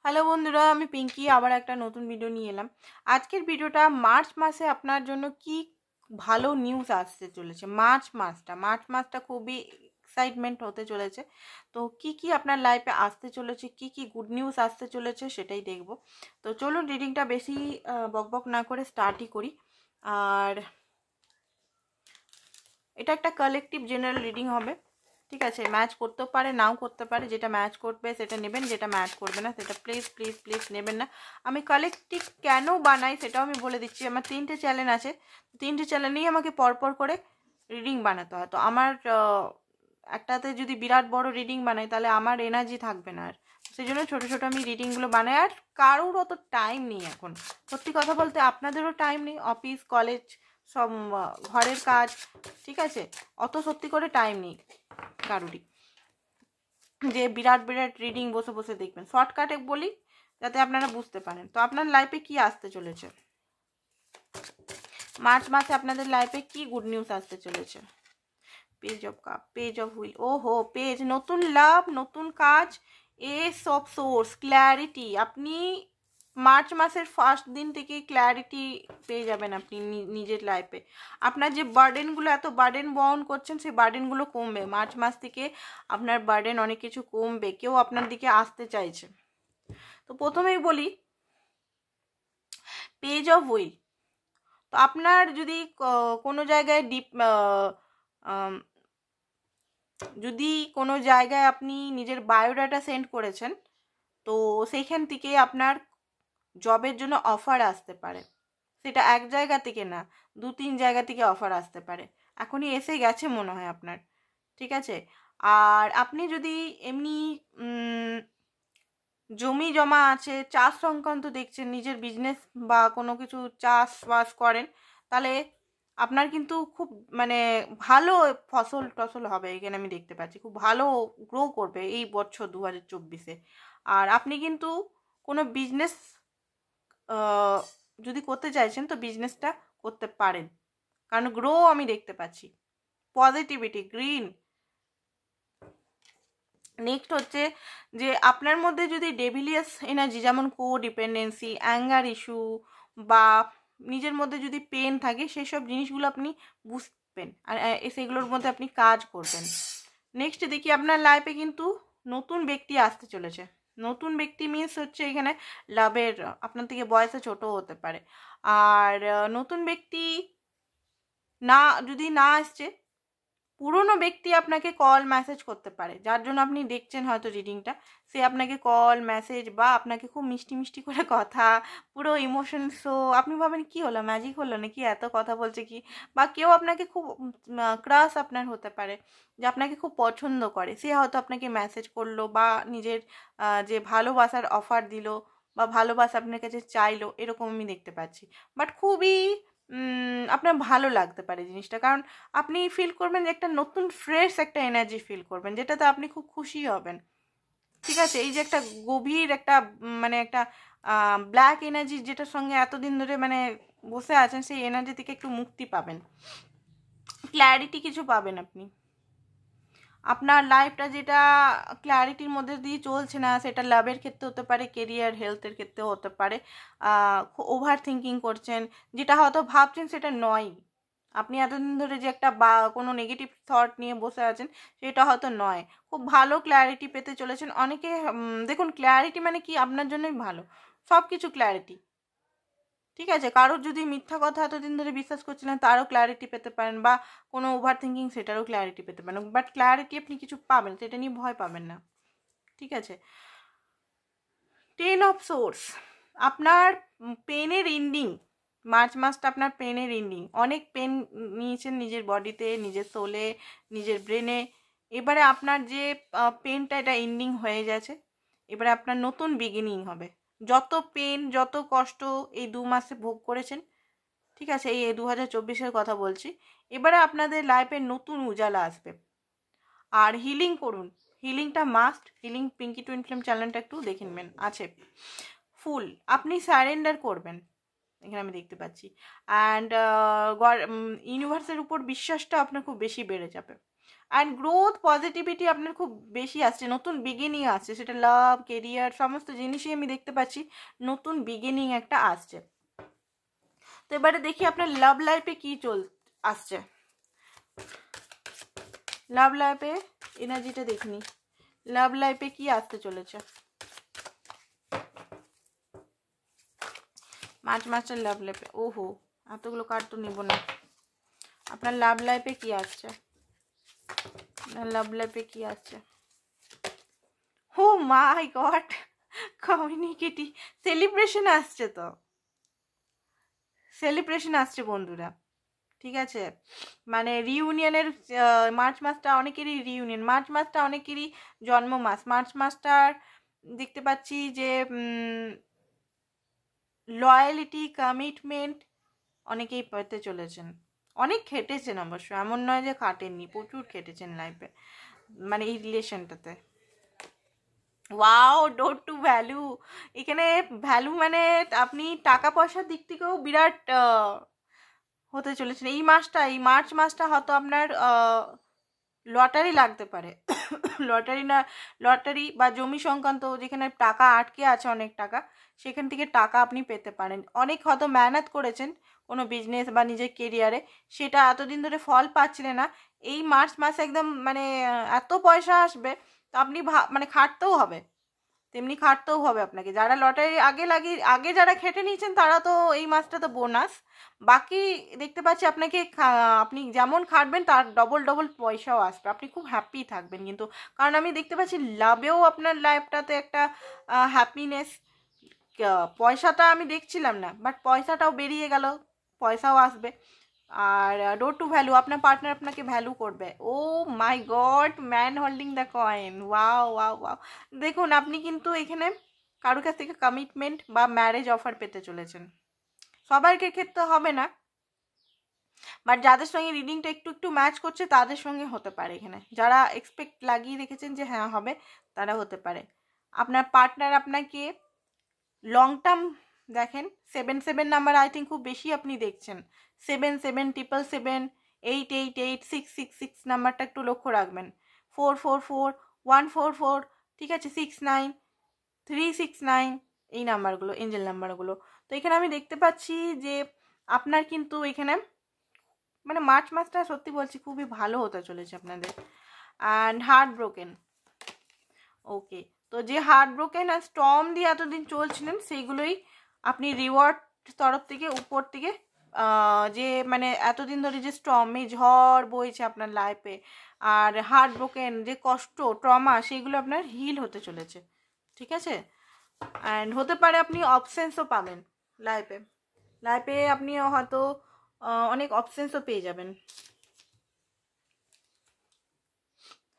Hello বন্ধুরা, আমি পিঙ্কি আবার একটা নতুন ভিডিও নিয়ে এলাম। আজকের ভিডিওটা মার্চ মাসে আপনার জন্য কি ভালো নিউজ আসতে চলেছে। মার্চ মাসটা খুবই এক্সাইটমেন্ট হতে চলেছে। তো কি কি আপনার লাইফে আসতে চলেছে, কি কি গুড নিউজ আসতে চলেছে সেটাই দেখব। তো চলুন রিডিংটা বেশি বকবক না করে স্টার্টই করি। আর এটা একটা কালেকটিভ জেনারেল রিডিং হবে, ঠিক আছে। ম্যাচ করতেও পারে, নাও করতে পারে। যেটা ম্যাচ করবে সেটা নেবেন, যেটা ম্যাচ করবে না সেটা প্লিজ প্লিজ প্লিজ নেবেন না। আমি কালেকটিভ কেন বানাই সেটাও আমি বলে দিচ্ছি। আমার 3টে চ্যানেল আছে, 3টে চ্যানেলেই আমাকে পরপর করে রিডিং বানাতে হয়। তো আমার একটাতে যদি বিরাট বড় রিডিং বানাই তাহলে আমার এনার্জি থাকবে না। আর সেই জন্য ছোটো ছোটো আমি রিডিংগুলো বানাই। আর কারোর অত টাইম নেই এখন, সত্যি কথা বলতে আপনাদেরও টাইম নেই, অফিস কলেজ সব ঘরের কাজ, ঠিক আছে। অত সত্যি করে টাইম নেই কারুরই যে বিরাট বিরাট রিডিং বসে বসে দেখবেন। শর্টকাটে বলি যাতে আপনারা বুঝতে পারেন। তো আপনার লাইফে কি আসতে চলেছে মার্চ মাসে, আপনাদের লাইফে কি গুড নিউজ আসতে চলেছে। Page of cup, page of wheel, ওহো পেজ, নতুন লাভ, নতুন কাজ, এস অফ সোর্স, ক্ল্যারিটি। আপনি মার্চ মাসের ফার্স্ট দিন থেকে ক্ল্যারিটি পেয়ে যাবেন আপনি নিজের লাইফে। আপনার যে বার্ডেনগুলো, এত বার্ডেন বহন করছেন, সেই বার্ডেনগুলো কমবে মার্চ মাস থেকে। আপনার বার্ডেন অনেক কিছু কমবে, কেউ আপনার দিকে আসতে চাইছে। তো প্রথমেই বলি পেজ অফ হুইল। তো আপনার যদি কোনো জায়গায় যদি কোনো জায়গায় আপনি নিজের বায়োডাটা সেন্ড করেছেন, তো সেইখান থেকে আপনার জবের জন্য অফার আসতে পারে। সেটা এক জায়গা থেকে না, 2-3 জায়গা থেকে অফার আসতে পারে। এখনই এসে গেছে মনে হয় আপনার, ঠিক আছে। আর আপনি যদি এমনি জমি জমা আছে, চাষ সংক্রান্ত দেখছেন, নিজের বিজনেস বা কোনো কিছু চাষবাস করেন, তাহলে আপনার কিন্তু খুব মানে ভালো ফসল টসল হবে। এখানে আমি দেখতে পাচ্ছি খুব ভালো গ্রো করবে এই বছর 2024-এ। আর আপনি কিন্তু কোনো বিজনেস যদি করতে চাইছেন তো বিজনেসটা করতে পারেন, কারণ গ্রো আমি দেখতে পাচ্ছি, পজিটিভিটি, গ্রিন। নেক্সট হচ্ছে যে আপনার মধ্যে যদি ডেভিলিয়াস এনার্জি, যেমন কো ডিপেন্ডেন্সি, অ্যাঙ্গার ইস্যু বা নিজের মধ্যে যদি পেন থাকে, সেই সব জিনিসগুলো আপনি বুঝবেন আর সেগুলোর মধ্যে আপনি কাজ করবেন। নেক্সট দেখি আপনার লাইফে কিন্তু নতুন ব্যক্তি আসতে চলেছে। নতুন ব্যক্তি মিনস হচ্ছে এখানে লাভের, আপনার থেকে বয়সে ছোট হতে পারে। আর নতুন ব্যক্তি না যদি না আসছে, পুরনো ব্যক্তি আপনাকে কল মেসেজ করতে পারে, যার জন্য আপনি দেখছেন হয়তো রিডিংটা। সে আপনাকে কল মেসেজ বা আপনাকে খুব মিষ্টি মিষ্টি করে কথা, পুরো ইমোশন শো। আপনি ভাবেন কি হলো, ম্যাজিক হলো নাকি, এত কথা বলছে কি। বা কেউ আপনাকে খুব ক্রাশ আপনার হতে পারে, যে আপনাকে খুব পছন্দ করে, সে হয়তো আপনাকে মেসেজ করলো বা নিজের যে ভালোবাসার অফার দিল বা ভালোবাসা আপনার কাছে চাইলো, এরকম আমি দেখতে পাচ্ছি। বাট খুবই আপনার ভালো লাগতে পারে জিনিসটা, কারণ আপনি ফিল করবেন যে একটা নতুন ফ্রেশ একটা এনার্জি ফিল করবেন, যেটাতে আপনি খুব খুশি হবেন, ঠিক আছে। এই যে একটা গভীর একটা মানে একটা ব্ল্যাক এনার্জি যেটার সঙ্গে এতদিন ধরে মানে বসে আছেন, সেই এনার্জি থেকে একটু মুক্তি পাবেন, ক্ল্যারিটি কিছু পাবেন আপনি। আপনার লাইফটা যেটা ক্ল্যারিটির মধ্যে দিয়ে চলছে না, সেটা লাভের ক্ষেত্রে হতে পারে, কেরিয়ার হেলথের ক্ষেত্রেও হতে পারে। ওভার থিঙ্কিং করছেন, যেটা হয়তো ভাবছেন সেটা নয়। আপনি এতদিন ধরে যে একটা বা কোনো নেগেটিভ থট নিয়ে বসে আছেন, সেটা হয়তো নয়। খুব ভালো ক্ল্যারিটি পেতে চলেছেন। অনেকে দেখুন, ক্ল্যারিটি মানে কি আপনার জন্যই ভালো, সব কিছু ক্ল্যারিটি, ঠিক আছে। কারোর যদি মিথ্যা কথা এতদিন ধরে বিশ্বাস করছিলেন, তারও ক্ল্যারিটি পেতে পারেন, বা কোনো ওভার থিঙ্কিং, সেটারও ক্ল্যারিটি পেতে পারেন। বাট ক্ল্যারিটি আপনি কিছু পাবেন, সেটা নিয়ে ভয় পাবেন না, ঠিক আছে। 10 অফ সোর্স, আপনার পেনের এন্ডিং, মার্চ মাসটা আপনার পেনের এন্ডিং। অনেক পেন নিয়েছেন নিজের বডিতে, নিজের সোলে, নিজের ব্রেনে। এবারে আপনার যে পেনটা, এটা এন্ডিং হয়ে গেছে। এবারে আপনার নতুন বিগিনিং হবে। যত পেন, যত কষ্ট এই 2 মাসে ভোগ করেছেন, ঠিক আছে, এই 2024-এর কথা বলছি, এবারে আপনাদের লাইফে নতুন উজালা আসবে। আর হিলিং করুন, হিলিংটা must. Healing Pinky twin flame চ্যানেলটা একটু দেখে নেবেন, আছে ফুল। আপনি সারেন্ডার করবেন, এখানে আমি দেখতে পাচ্ছি। অ্যান্ড ইউনিভার্সের উপর বিশ্বাসটা আপনার খুব বেশি বেড়ে যাবে। অ্যান্ড গ্রোথ পজিটিভিটি আপনার খুব বেশি আসছে, নতুন বিগিনিং আসছে, সেটা লাভ কেরিয়ার সমস্ত জিনিসই আমি দেখতে পাচ্ছি নতুন বিগিনিং একটা আসছে। তো এবারে দেখি আপনার লাভ লাইফে কী আসছে, লাভ লাইফে এনার্জিটা দেখিনি, লাভ লাইফে কি আসতে চলেছে মার্চ মাসের লাভ লাইফে। ওহো, এতগুলো কার্ড তো নিব না। আপনার লাভ লাইফে কি আসছে, আপনার লাভ লাইফে কি আসছে? ও মাই গড, কমিউনিকেটি সেলিব্রেশন আসছে, তো সেলিব্রেশন আসছে বন্ধুরা, ঠিক আছে? মানে রিউনিয়নের মার্চ মাসটা অনেকেরই রিউনিয়ন, মার্চ মাসটা অনেকেরই জন্ম মাস, মার্চ মাসটার দেখতে পাচ্ছি যে লয়ালিটি কমিটমেন্ট অনেকেই পেতে চলেছেন, অনেক খেটেছেন অবশ্য, এমন নয় যে খাটেননি, প্রচুর খেটেছেন লাইফে, মানে এই রিলেশনটাতে। ওয়াও, ডোর টু ভ্যালু, এখানে ভ্যালু মানে আপনি টাকা পয়সার দিক থেকেও বিরাট হতে চলেছেন এই মাসটা, এই মার্চ মাসটা হয়তো আপনার লটারি লাগতে পারে লটারি না, লটারি বা জমি সংক্রান্ত যেখানে টাকা আটকে আছে অনেক টাকা, সেখান থেকে টাকা আপনি পেতে পারেন। অনেক হয়তো মেহনত করেছেন কোনো বিজনেস বা নিজের কেরিয়ারে, সেটা এতদিন ধরে ফল পাচ্ছিলেন না, এই মার্চ মাসে একদম মানে এত পয়সা আসবে, তো আপনি মানে খাটতেও হবে, তেমনি খাটতেও হবে আপনাকে। যারা লটারি আগে যারা খেটে নিয়েছেন তারা তো এই মাসটা তো বোনাস, বাকি দেখতে পাচ্ছি আপনাকে আপনি যেমন খাটবেন তার ডবল ডবল পয়সাও আসবে, আপনি খুব হ্যাপি থাকবেন কিন্তু, কারণ আমি দেখতে পাচ্ছি লাভেও আপনার লাইফটাতে একটা হ্যাপিনেস, পয়সাটা আমি দেখছিলাম না বাট পয়সাটাও বেরিয়ে গেল, পয়সাও আসবে। আর ডোর টু ভ্যালু, আপনার পার্টনার আপনাকে ভ্যালু করবে। Oh my God, man holding the coin, wow wow wow. দেখুন আপনি কিন্তু এখানে কারোর কাছ থেকে কমিটমেন্ট বা ম্যারেজ অফার পেতে চলেছেন, সবার ক্ষেত্রে হবে না, বাট যাদের সঙ্গে রিডিংটা একটু একটু ম্যাচ করছে তাদের সঙ্গে হতে পারে। এখানে যারা এক্সপেক্ট লাগিয়ে রেখেছেন যে হ্যাঁ হবে, তারা হতে পারে। আপনার পার্টনার আপনাকে লং টার্ম দেখেন, 7 নাম্বার আই থিঙ্ক খুব বেশি আপনি দেখছেন, 7 7 7 8 8 8 6 6 6 নাম্বারটা একটু লক্ষ্য রাখবেন, 4 4 4 1 4 4, ঠিক আছে, 6 9 3 6 9, এই নাম্বারগুলো এঞ্জেল নাম্বারগুলো। তো এখানে আমি দেখতে পাচ্ছি যে আপনার কিন্তু এখানে মানে মার্চ মাসটা সত্যি বলছি খুবই ভালো হতে চলেছে আপনাদের। অ্যান্ড হার্ট ব্রোকেন, ওকে, তো যে হার্ট ব্রোকেন আর স্টর্ম দিয়ে এতদিন চলছিলেন সেইগুলোই আপনি রিওয়ার্ড তরফ থেকে উপর থেকে যে মানে এতদিন ধরে যে স্টর্মে ঝড় বইছে আপনার লাইফে আর হার্ট ব্রোকেন যে কষ্ট ট্রমা সেইগুলো আপনার হিল হতে চলেছে, ঠিক আছে? অ্যান্ড হতে পারে আপনি অপশনসও পাবেন লাইফে আপনি হয়তো অনেক অপশনসও পেয়ে যাবেন।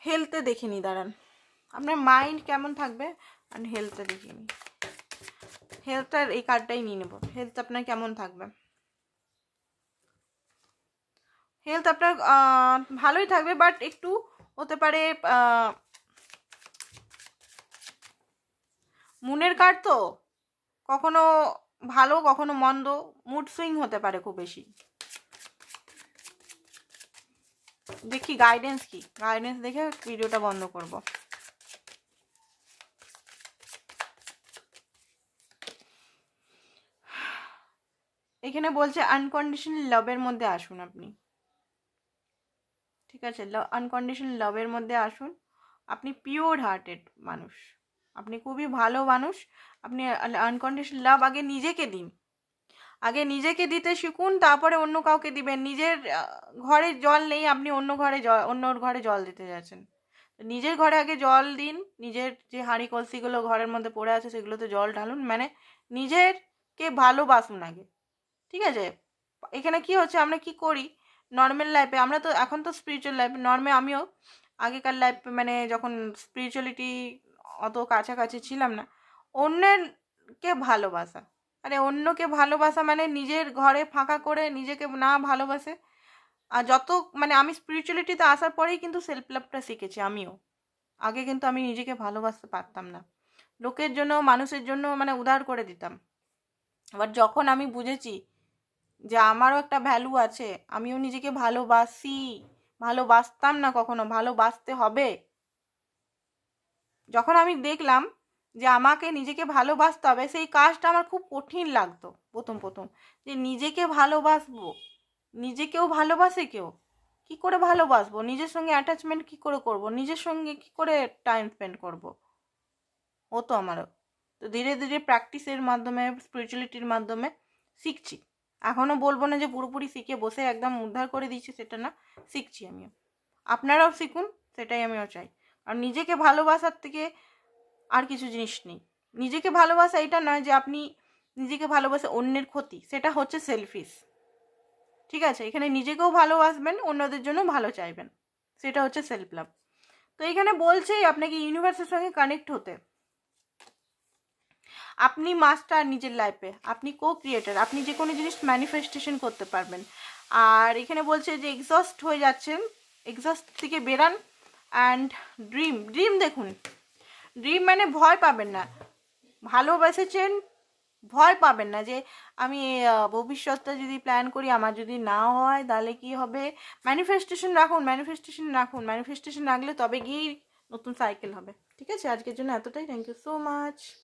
হেলথে দেখিনি, দাঁড়ান, আপনার মাইন্ড কেমন থাকবে আর হেলথটা দেখিয়ে নিই, হেলথটার এই কার্ডটাই নিয়ে নেব, হেলথ আপনার কেমন থাকবে। হেলথ আপনার ভালোই থাকবে, বাট একটু হতে পারে মুনের কার্ড তো কখনো ভালো কখনো মন্দ, মুড সুইং হতে পারে খুব বেশি। দেখি গাইডেন্স কি, গাইডেন্স দেখে ভিডিওটা বন্ধ করব। এখানে বলছে আনকন্ডিশনাল লাভের মধ্যে আসুন আপনি, ঠিক আছে, আনকন্ডিশনাল লাভের মধ্যে আসুন। আপনি পিওর হার্টেড মানুষ, আপনি খুবই ভালো মানুষ, আপনি আনকন্ডিশনাল লাভ আগে নিজেকে দিন, আগে নিজেকে দিতে শিখুন, তারপরে অন্য কাউকে দিবেন। নিজের ঘরে জল নেই, আপনি অন্যর ঘরে জল দিতে যাচ্ছেন, নিজের ঘরে আগে জল দিন, নিজের যে হাঁড়ি কলসিগুলো ঘরের মধ্যে পড়ে আছে সেগুলোতে জল ঢালুন, মানে নিজেরকে ভালোবাসুন আগে, ঠিক আছে? এখানে কি হচ্ছে, আমরা কি করি নর্মাল লাইফে, আমরা তো এখন তো স্পিরিচুয়াল লাইফে, আমিও আগেকার লাইফে মানে যখন স্পিরিচুয়ালিটি অত কাছাকাছি ছিলাম না, অন্যকে ভালোবাসা, আরে অন্যকে ভালোবাসা মানে নিজের ঘরে ফাঁকা করে নিজেকে না ভালোবাসে। আর যত মানে আমি স্পিরিচুয়ালিটিতে আসার পরেই কিন্তু সেলফ লাভটা শিখেছি আমিও, আগে কিন্তু আমি নিজেকে ভালোবাসতে পারতাম না, লোকের জন্য মানুষের জন্য মানে উদার করে দিতাম। আবার যখন আমি বুঝেছি যে আমারও একটা ভ্যালু আছে, আমিও নিজেকে ভালোবাসি, ভালোবাসতাম না কখনো, ভালোবাসতে হবে। যখন আমি দেখলাম যে আমাকে নিজেকে ভালোবাসতে হবে, সেই কাজটা আমার খুব কঠিন লাগতো প্রথম যে নিজেকে ভালোবাসবো, নিজেকেও ভালোবাসে কেউ, কি করে ভালোবাসবো, নিজের সঙ্গে অ্যাটাচমেন্ট কি করে করব, নিজের সঙ্গে কি করে টাইম স্পেন্ড করব, হতো আমারও। তো ধীরে ধীরে প্র্যাকটিসের মাধ্যমে, স্পিরিচুয়ালিটির মাধ্যমে শিখছি। এখনও বলবো না যে পুরোপুরি শিখে বসে একদম উদ্ধার করে দিচ্ছি, সেটা না, শিখছি আমিও। আপনারাও শিখুন, সেটাই আমিও চাই। আর নিজেকে ভালোবাসার থেকে আর কিছু জিনিস নেই। নিজেকে ভালোবাসা এটা নয় যে আপনি নিজেকে ভালোবাসে অন্যের ক্ষতি, সেটা হচ্ছে সেলফিশ। ঠিক আছে, এখানে নিজেকেও ভালোবাসবেন, অন্যদের জন্য ভালো চাইবেন, সেটা হচ্ছে সেলফ লাভ। তো এখানে বলছেই আপনাকে ইউনিভার্সের সঙ্গে কানেক্ট হতে। আপনি মাস্টার নিজের লাইফে, আপনি কো ক্রিয়েটার, আপনি যে কোনো জিনিস ম্যানিফেস্টেশন করতে পারবেন। আর এখানে বলছে যে এক্সস্ট হয়ে যাচ্ছেন, এক্সস্ট থেকে বেরান অ্যান্ড ড্রিম দেখুন। ড্রিম মানে ভয় পাবেন না, ভালোবেসেছেন, ভয় পাবেন না যে আমি ভবিষ্যৎটা যদি প্ল্যান করি আমার যদি না হয় তাহলে কি হবে। ম্যানিফেস্টেশন রাখুন, ম্যানিফেস্টেশন রাখলে তবে গিয়েই নতুন সাইকেল হবে। ঠিক আছে, আজকের জন্য এতটাই। Thank you so much.